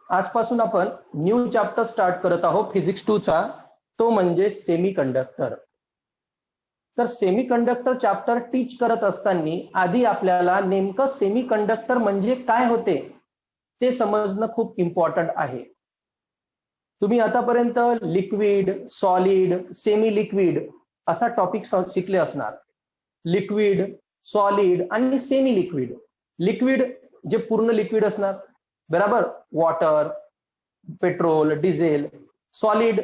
आजपासून आपण new chapter start करत आहोत फिजिक्स 2 चा, तो म्हणजे सेमी कंडक्टर. तर सेमी कंडक्टर चॅप्टर टीच करत असताना आधी आपल्याला नेमकं सेमी कंडक्टर म्हणजे काय होते ते समजणं खूप इम्पॉर्टंट आहे. तुम्ही आतापर्यंत लिक्विड, सॉलिड, सेमी लिक्विड असा टॉपिक शिकले असणार. लिक्विड, सॉलिड आणि सेमी लिक्विड. लिक्विड जे पूर्ण लिक्विड असणार, बराबर, water, petrol, diesel. Solid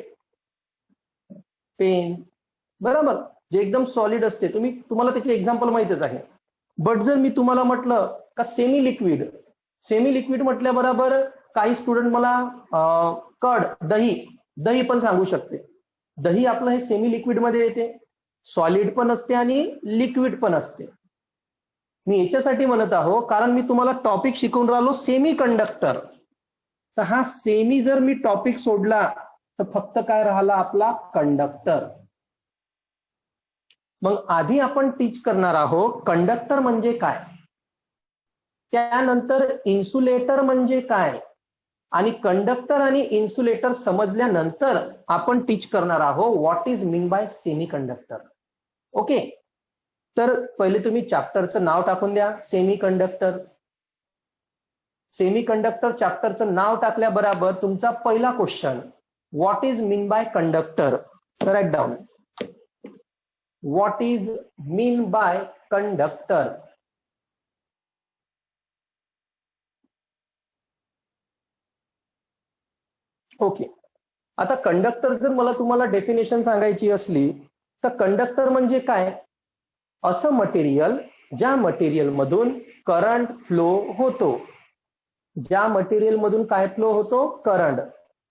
pen, बराबर, जे एकदम सॉलिड असते. तुम्हाला त्याचे एक्झाम्पल माहितच आहे. बट जर मी तुम्हाला म्हटलं का सेमी लिक्विड, सेमी लिक्विड म्हटल्या बरोबर काही स्टुडंट मला कर्ड, दही पण सांगू शकते. दही आपलं हे सेमी लिक्विड मध्ये येते, सॉलिड पण असते आणि लिक्विड पण असते. मी याच्यासाठी म्हणत आहो कारण मी तुम्हाला टॉपिक शिकवून राहिलो सेमी कंडक्टर. तर हा सेमी जर मी टॉपिक सोडला तर फक्त काय राहिला आपला कंडक्टर. मग आधी आपण टीच करणार आहोत कंडक्टर म्हणजे काय, त्यानंतर इन्सुलेटर म्हणजे काय, आणि कंडक्टर आणि इन्सुलेटर समजल्यानंतर आपण टीच करणार आहोत what is mean by semi conductor. Okay, तर पहिले तुम्ही चॅप्टरचं नाव टाकून द्या, सेमी कंडक्टर. सेमी कंडक्टर चॅप्टरचं नाव टाकल्याबरोबर तुमचा पहिला question, what is mean by conductor. Write down, what is mean by conductor. Okay, आता कंडक्टर जर मला तुम्हाला डेफिनेशन सांगायची असली तर कंडक्टर म्हणजे काय, असं मटेरियल ज्या मटेरियल मधून करंट फ्लो होतो. ज्या मटेरियल मधून काय फ्लो होतो, करंट.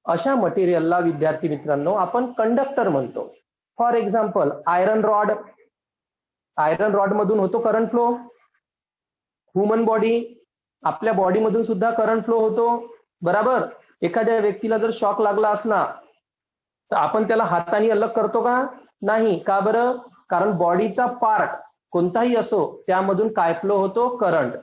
अशा मटेरियलला विद्यार्थी मित्रांनो आपण कंडक्टर म्हणतो. For example iron rod, iron rod मधून होतो करंट फ्लो. ह्युमन बॉडी, आपल्या बॉडी मधून सुद्धा करंट फ्लो होतो, बराबर. एखाद्या व्यक्तीला जर शॉक लागला असला तर आपण त्याला हाताने अलग करतो का, नाही. का बरं, कारण बॉडीचा पार्ट कोणताही असो त्यामधून काय फ्लो होतो, करंट.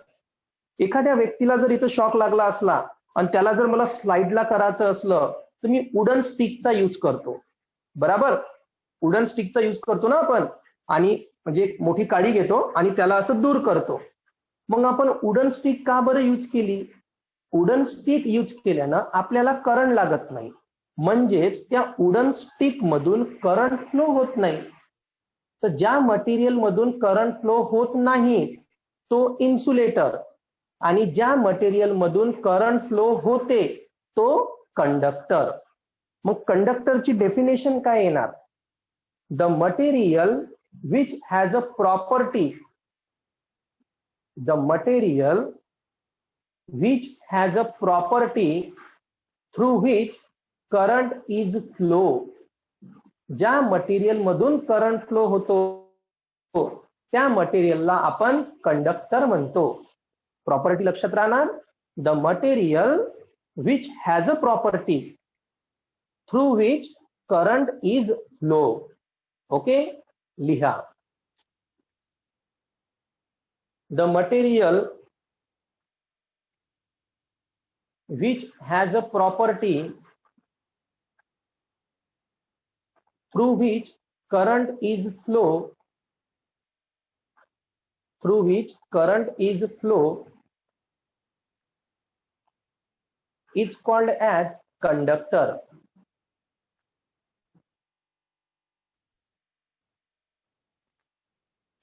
एखाद्या व्यक्तीला जर इथं शॉक लागला असला आणि त्याला जर मला स्लाइडला करायचं असलं तर मी वुडन स्टिकचा यूज करतो, बराबर. वुडन स्टिकचा यूज करतो ना आपण, आणि म्हणजे मोठी काडी घेतो आणि त्याला असं दूर करतो. मग आपण वुडन स्टिक का बरं यूज केली, वुडन स्टिक यूज केल्यानं आपल्याला करंट लागत नाही, म्हणजेच त्या वुडन स्टिक मधून करंट फ्लो होत नाही. तर ज्या मटेरियल मधून करंट फ्लो होत नाही तो इन्सुलेटर, आणि ज्या मटेरियल मधून करंट फ्लो होते तो कंडक्टर. मग कंडक्टरची डेफिनेशन काय येणार, the material which has a property, the material which has a property through which current is flow. ज्या मटेरियल मधून करंट फ्लो होतो त्या मटेरियलला आपण कंडक्टर म्हणतो. प्रॉपर्टी लक्षात राहणार, the material which has a property through which current is flow. Okay, लिहा, the material which has a property through which current is flow, through which current is flow is called as conductor.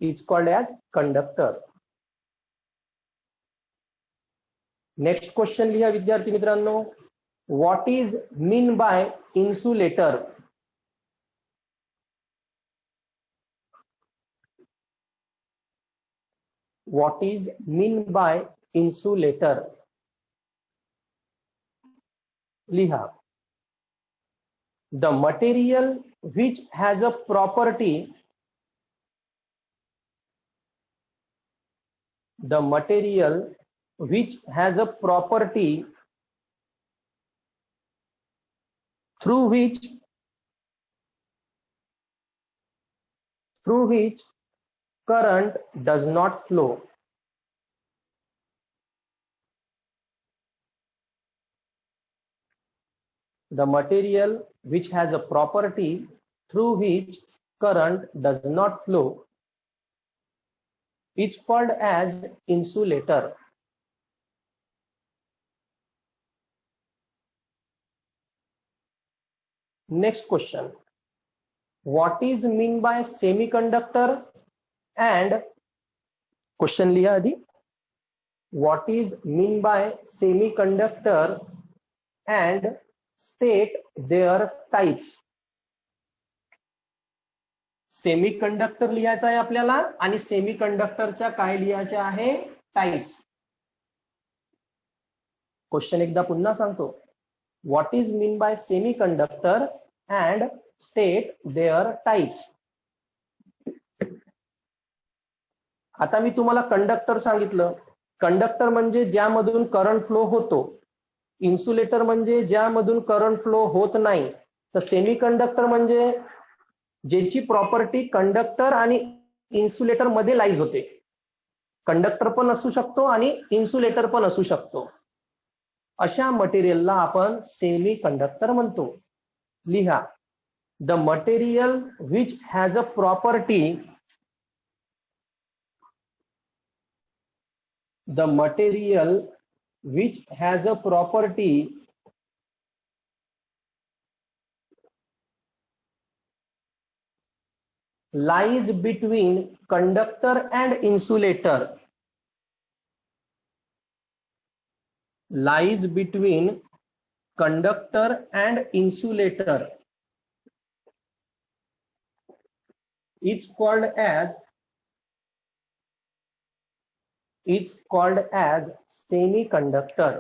It's called as conductor. Next question लिहा विद्यार्थी मित्रांनो, what is mean by insulator. What is mean by insulator. लिहा, the material which has a property, the material which has a property through which current does not flow. the material which has a property through which current does not flow is called as insulator. Next question, what is mean by semiconductor? And question लिहा आधी, what is mean by semiconductor and state their types. Semiconductor लिहायचा आहे आपल्याला आणि सेमीकंडक्टरच्या काय लिहायचे आहे, types. Question एकदा पुन्हा सांगतो, what is mean by semiconductor and state their types. आता मी तुम्हाला कंडक्टर सांगितलं. कंडक्टर म्हणजे ज्यामधून करंट फ्लो होतो. इन्सुलेटर म्हणजे ज्यामधून करंट फ्लो होत नाही. तर सेमीकंडक्टर म्हणजे ज्याची प्रॉपर्टी कंडक्टर आणि इन्सुलेटर मध्ये लाईज होते. कंडक्टर पण असू शकतो आणि इन्सुलेटर पण असू शकतो. अशा मटेरियलला आपण सेमीकंडक्टर म्हणतो. लिहा, the material which has a property, the material which has a property lies between conductor and insulator, lies between conductor and insulator, it's called as semiconductor.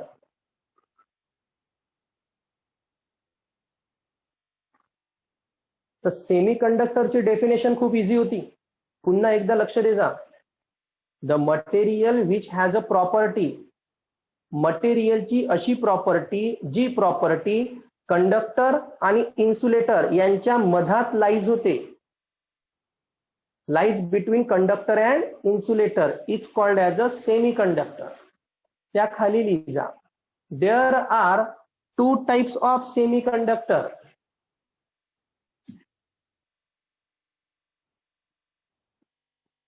तर सेमीकंडक्टरची डेफिनेशन खूप इझी होती. पुन्हा एकदा लक्ष दे जा. The material which has a property, मटेरियलची अशी property जी property conductor आणि इन्सुलेटर यांच्या मधात लाईज होते. lies between conductor and insulator is called as a semiconductor. त्या खाली लिहा, there are two types of semiconductor.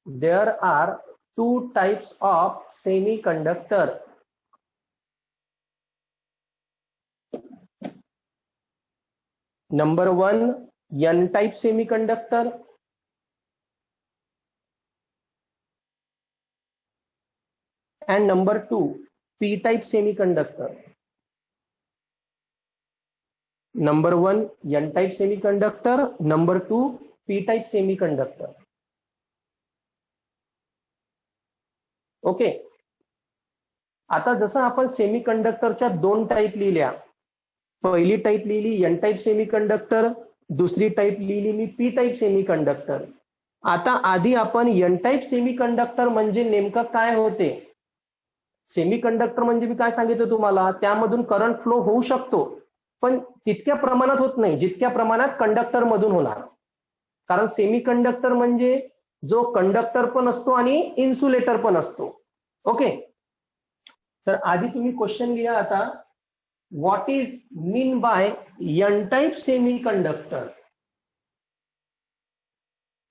There are two types of semiconductor. Number one, N type semiconductor. And number two, P type semiconductor. Number one, N type semiconductor. Number two, P type semiconductor. Okay. आता जसं आपण सेमीकंडक्टरच्या दोन type लिहिल्या. पहिली type लिहिली N type semiconductor, दुसरी type लिहिली मी P type semiconductor. आता आधी आपण एन टाईप सेमीकंडक्टर म्हणजे नेमकं काय होते. सेमीकंडक्टर म्हणजे मी काय सांगितलं तुम्हाला, त्यामधून करंट फ्लो होऊ शकतो पण तितक्या प्रमाणात होत नाही जितक्या प्रमाणात कंडक्टर मधून होणार. कारण सेमीकंडक्टर म्हणजे जो कंडक्टर पण असतो आणि इन्सुलेटर पण असतो. ओके. तर आधी तुम्ही क्वेश्चन लिहा आता, what is mean by N type semiconductor.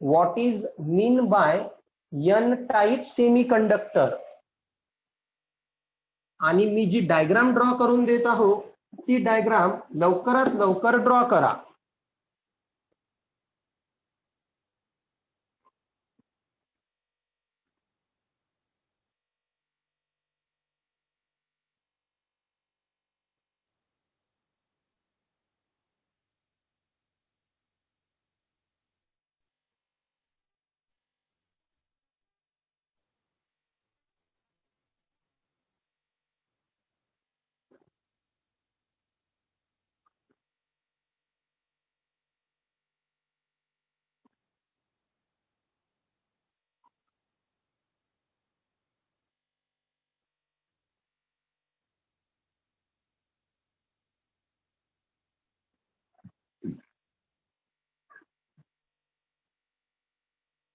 What is mean by N type semiconductor. आणि मी जी डायग्राम ड्रॉ करून देत आहो ती डायग्राम लवकरात लवकर ड्रॉ करा.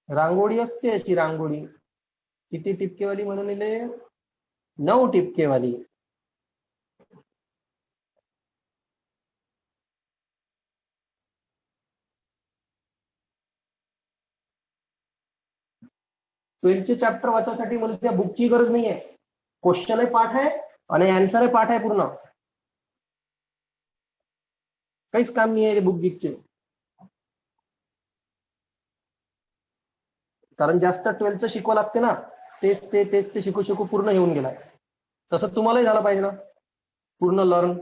रांगोळी असते अशी रांगोळी, किती टिपकेवाली म्हणून लिहिले, 9 टिपकेवाली. 12चे चॅप्टर वाचायसाठी मला त्या बुकची गरज नाहीये. क्वेश्चन पाठ आहे आणि आन्सर पाठ आहे पूर्ण. काहीच काम नाही आहे बुक गिकचे. कारण जास्त 12चं शिकवा लागते ना. तेच ते शिकू पूर्ण येऊन गेलाय. तसं तुम्हालाही झालं पाहिजे ना पूर्ण लर्न.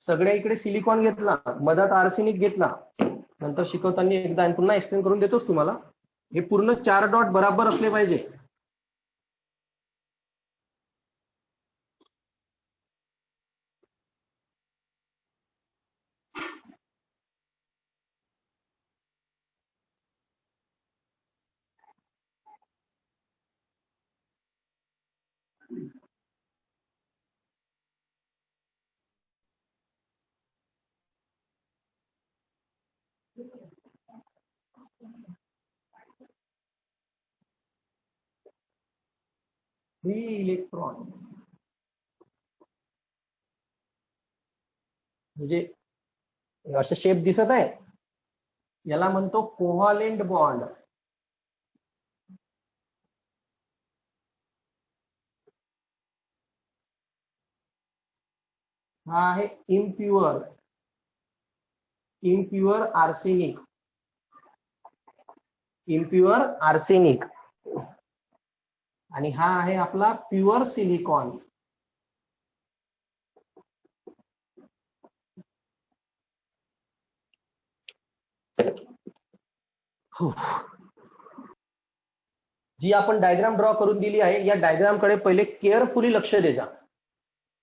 सगळ्या इकडे सिलिकॉन घेतला, मधात आर्सेनिक घेतला, नंतर शिकवताना एकदा पुन्हा एक्सप्लेन करून देतोच तुम्हाला. हे पूर्ण 4 डॉट बराबर असले पाहिजे. फ्री इलेक्ट्रॉन म्हणजे असे शेप दिसत आहे, याला म्हणतो कोव्हॅलेंट बॉन्ड. हा आहे इम्प्युअर आर्सेनिक. Impure arsenic. आणि हा आहे आपला प्युअर सिलिकॉन. जी आपण डायग्राम ड्रॉ करून दिली आहे, या डायग्राम कडे पहिले केअरफुली लक्ष द्या.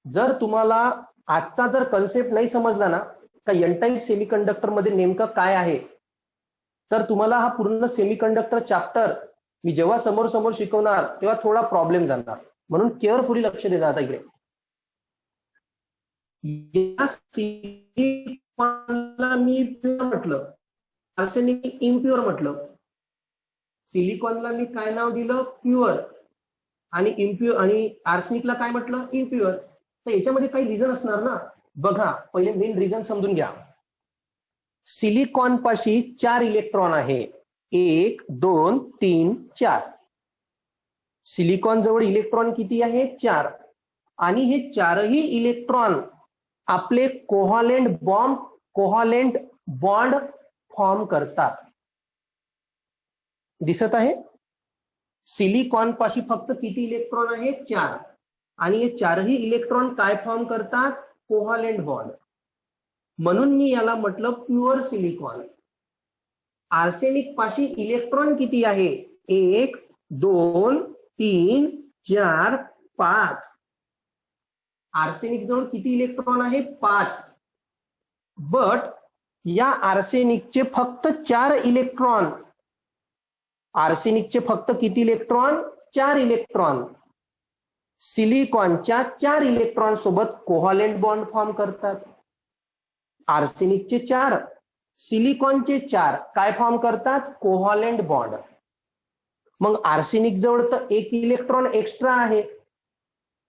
जर तुम्हाला आजचा जर कन्सेप्ट नाही समजला ना का एन टाइप सेमीकंडक्टर मध्ये नेमकं काय आहे, तर तुम्हाला हा पूर्ण सेमीकंडक्टर चॅप्टर मी जेव्हा समोर समोर शिकवणार तेव्हा थोडा प्रॉब्लेम जाणार. म्हणून केअरफुली लक्ष द्या आता इकडे. या सिलिकॉनला मी प्युअर म्हटलं, आर्सेनिक इम्प्युअर म्हटलं. सिलिकॉनला मी काय नाव दिलं? प्युअर. आणि इम्प्युअर आणि आर्सेनिकला काय म्हटलं? इम्प्युअर. तर याच्यामध्ये काही रिझन असणार ना. बघा, पहिले मेन रिझन समजून घ्या. सिलिकॉन पाशी 4 इलेक्ट्रॉन आहे. 1 2 3 4. सिलिकॉन जवळ इलेक्ट्रॉन किती आहे? 4. आणि हे 4ही इलेक्ट्रॉन आपले कोव्हॅलेंट बॉन्ड फॉर्म करतात. दिसत आहे? सिलिकॉन पाशी फक्त किती इलेक्ट्रॉन आहे? 4. आणि हे 4ही इलेक्ट्रॉन काय फॉर्म करतात? Covalent bond. म्हणून मी याला म्हटलं प्युअर सिलिकॉन. आर्सेनिक पाशी इलेक्ट्रॉन किती आहे? 1 2 3 4 5. आर्सेनिक जवळ किती इलेक्ट्रॉन आहे? 5. बट या आर्सेनिकचे फक्त 4 इलेक्ट्रॉन. आर्सेनिकचे फक्त किती इलेक्ट्रॉन? 4 इलेक्ट्रॉन सिलिकॉनच्या 4 इलेक्ट्रॉन सोबत कोव्हॅलेंट बॉन्ड फॉर्म करतात. आर्सेनिकचे 4, सिलिकॉनचे 4 काय फॉर्म करतात? Covalent bond. मग आर्सेनिक जवळ तर 1 इलेक्ट्रॉन एक्स्ट्रा आहे.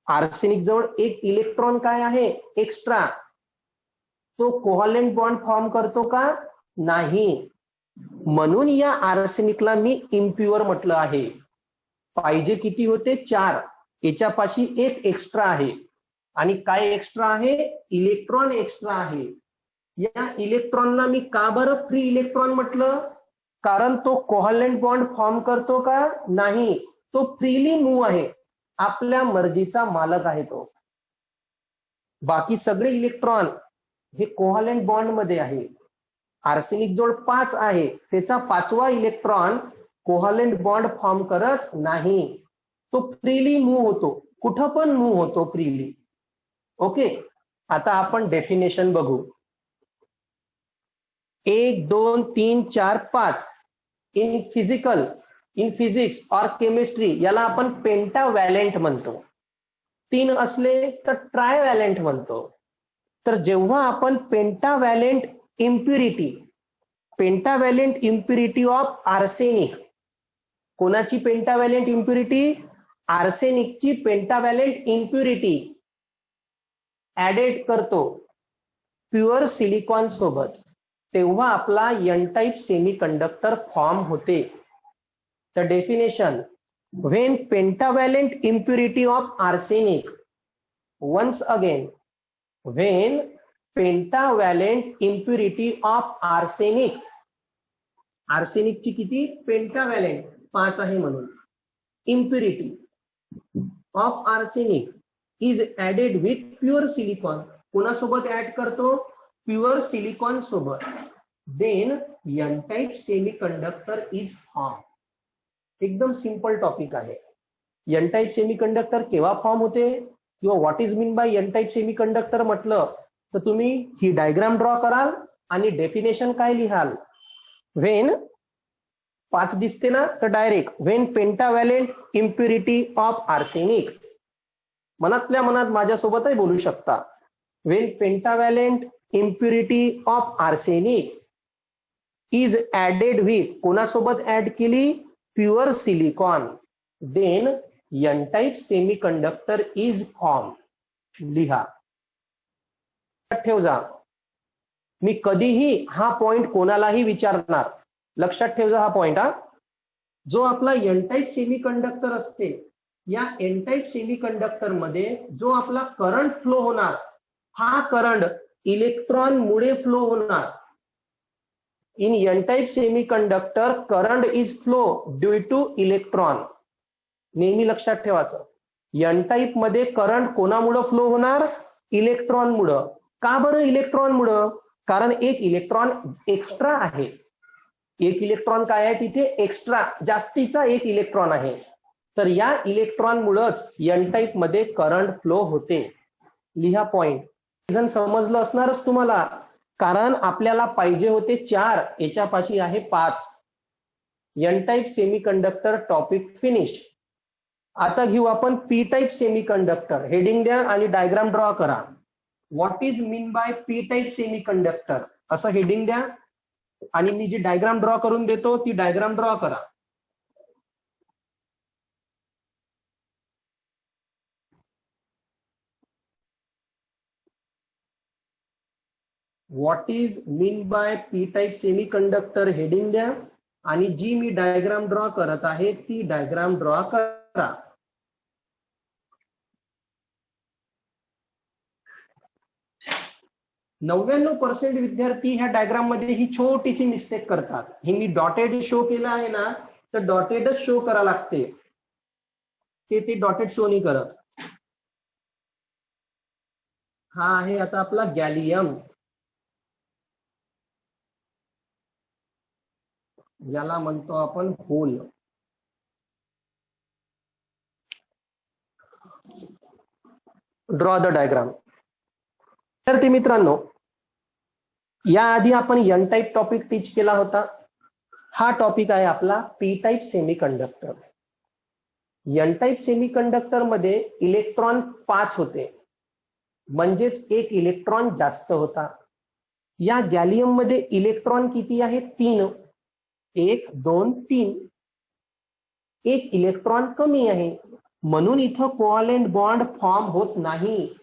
आर्सेनिक जवळ 1 इलेक्ट्रॉन काय आहे? एक्स्ट्रा. तो कोव्हॅलेंट बॉन्ड फॉर्म करतो का? नाही. म्हणून या आर्सेनिकला मी इम्प्युअर म्हटलं आहे. पाहिजे किती होते? 4. याच्यापाशी 1 एक्स्ट्रा आहे. आणि काय एक्स्ट्रा आहे? इलेक्ट्रॉन एक्स्ट्रा आहे. या इलेक्ट्रॉनला मी का बरं फ्री इलेक्ट्रॉन म्हटलं? कारण तो कोव्हॅलेंट बॉन्ड फॉर्म करतो का? नाही. तो फ्रीली मूव्ह आहे. आपल्या मर्जीचा मालक आहे तो. बाकी सगळे इलेक्ट्रॉन हे कोव्हॅलेंट बॉन्ड मध्ये आहे. आर्सेनिक जवळ 5 आहे, त्याचा 5वा इलेक्ट्रॉन कोव्हॅलेंट बॉन्ड फॉर्म करत नाही. तो फ्रीली मूव्ह होतो, कुठं पण मूव्ह होतो फ्रीली. ओके. आता आपण डेफिनेशन बघू. 1 2 3 4 5. इन फिजिक्स और केमिस्ट्री याला आपण पेंटाव्हॅलेंट म्हणतो. 3 असले तर ट्रायव्हॅलेंट म्हणतो. तर जेव्हा आपण पेंटाव्हॅलेंट इम्प्युरिटी ऑफ आर्सेनिक कोणाची पेंटाव्हॅलेंट इम्प्युरिटी? आर्सेनिकची पेंटाव्हॅलेंट इम्प्युरिटी ऍडेड करतो प्युअर सिलिकॉन सोबत, तेव्हा आपला एन टाइप सेमीकंडक्टर फॉर्म होते. The definition: when pentavalent impurity of arsenic, once again, when pentavalent impurity of arsenic, arsenic ची किती? पेंटाव्हॅलेंट 5 आहे म्हणून. Impurity of arsenic is added with pure silicon, कोणासोबत ऍड करतो? प्युअर सिलिकॉन सोबत. Then N type semiconductor is form. एकदम simple topic आहे. N type semiconductor केव्हा फॉर्म होते किंवा what is mean by N type semiconductor म्हटलं तर तुम्ही ही डायग्राम ड्रॉ कराल आणि डेफिनेशन काय लिहाल. व्हेन 5 दिसते ना, तर direct when pentavalent impurity of arsenic, मनातल्या मनात माझ्यासोबतही बोलू शकता. When pentavalent impurity of arsenic is added with, कोणासोबत ऍड केली? Pure silicon. Then N type semiconductor is form. लिहा, ठेव जा. मी कधीही हा पॉइंट कोणालाही विचारणार, लक्षात ठेव जा हा पॉइंट. हा जो आपला एन टाइप सेमीकंडक्टर असते, या एन टाइप सेमीकंडक्टर मध्ये जो आपला करंट फ्लो होणार, हा करंट इलेक्ट्रॉन मुळे फ्लो होणार. In an type semiconductor current is flow due two electron. नेहमी लक्षात ठेवायचं, एन टाइप मध्ये करंट कोणामुळे फ्लो होणार? इलेक्ट्रॉन मुळे. का बरं इलेक्ट्रॉन मुळे? कारण एक इलेक्ट्रॉन एक्स्ट्रा आहे. एक इलेक्ट्रॉन काय आहे तिथे? एक्स्ट्रा, जास्तीचा एक इलेक्ट्रॉन आहे. तर या इलेक्ट्रॉन मुळेच एन टाइप मध्ये करंट फ्लो होते. लिहा पॉइंट. रिझन समजलं असणारच तुम्हाला, कारण आपल्याला पाहिजे होते 4, याच्यापाशी आहे 5. N type semiconductor topic finish. आता घेऊ आपण पी टाइप सेमीकंडक्टर. हेडिंग द्या आणि डायग्राम ड्रॉ करा. What is mean by P type semiconductor असं हेडिंग द्या आणि मी जी डायग्राम ड्रॉ करून देतो ती डायग्राम ड्रॉ करा. What is mean by P type semiconductor heading द्या आणि जी मी डायग्राम ड्रॉ करत आहे ती डायग्राम ड्रॉ करा. 99% विद्यार्थी ह्या डायग्राम मध्ये ही छोटीशी मिस्टेक करतात. हे मी डॉटेड शो केलं आहे ना, तर डॉटेडच शो करा लागते, ते डॉटेड शो नाही करत. हा आहे आता आपला गॅलियम, याला म्हणतो आपण होल. Draw the diagram. तर ते मित्रांनो, याआधी आपण एन टाइप टॉपिक टीच केला होता. हा टॉपिक आहे आपला P type semiconductor. N type semiconductor मध्ये इलेक्ट्रॉन 5 होते, म्हणजेच एक इलेक्ट्रॉन जास्त होता. या गॅलियम मध्ये इलेक्ट्रॉन किती आहे? 3. 1 2 3. एक इलेक्ट्रॉन कमी आहे, म्हणून इथं कोव्हॅलेंट बॉन्ड फॉर्म होत नाही.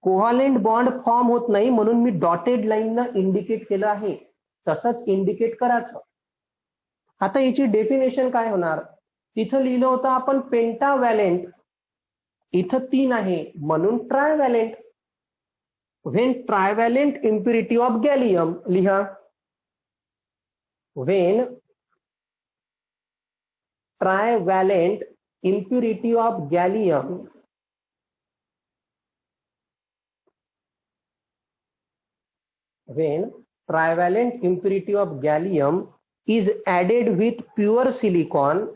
कोव्हॅलेंट बॉन्ड फॉर्म होत नाही म्हणून मी डॉटेड लाईननं इंडिकेट केलं आहे, तसंच इंडिकेट करायचं. आता याची डेफिनेशन काय होणार? तिथं लिहिलं होतं आपण पेंटाव्हॅलेंट, इथं 3 आहे म्हणून ट्रायव्हॅलेंट. व्हेन ट्रायव्हॅलेंट इम्प्युरिटी ऑफ गॅलियम, लिहा when ट्रायव्हॅलेंट impurity of gallium when trivalent impurity of gallium is added with pure silicon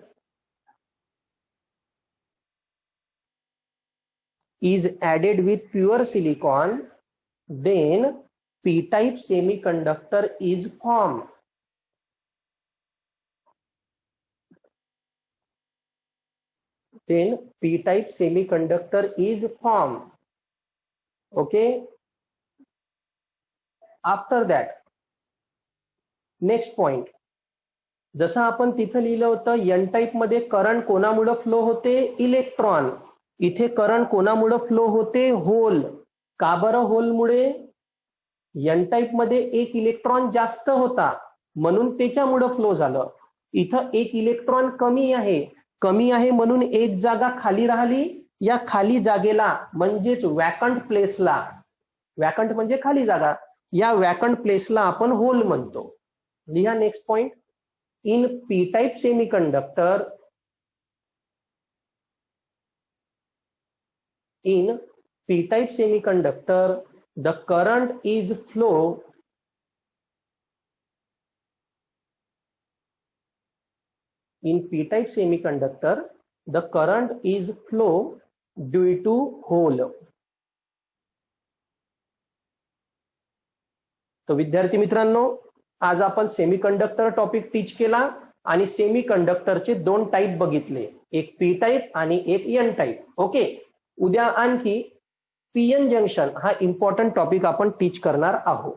then p-type semiconductor is formed. Then p-type semiconductor is formed. Okay. After that, next point, जसं आपण तिथं लिहिलं होतं N type मध्ये current कोणामुळे flow होते, electron. इथे current कोणामुळे फ्लो होते, होल. का बरं होलमुळे? एन टाईप मध्ये एक इलेक्ट्रॉन जास्त होता म्हणून त्याच्यामुळे फ्लो झालं. इथं एक इलेक्ट्रॉन कमी आहे म्हणून एक जागा खाली राहिली. या खाली जागेला म्हणजेच वॅकंट प्लेसला, वॅकंट म्हणजे खाली जागा, या वॅकंट प्लेसला आपण होल म्हणतो. लिहा next point. In P type semiconductor, in p-type semiconductor the current is flow in p-type semiconductor the current is flow due to hole. तो विद्यार्थी मित्रांनो, आज आपण सेमीकंडक्टर टॉपिक टीच केला आणि सेमीकंडक्टरचे दोन टाइप बघितले, एक पी टाइप आणि एक एन टाइप. ओके, उद्या आणखी पीएन जंक्शन हा इम्पॉर्टंट टॉपिक आपण टीच करणार आहोत.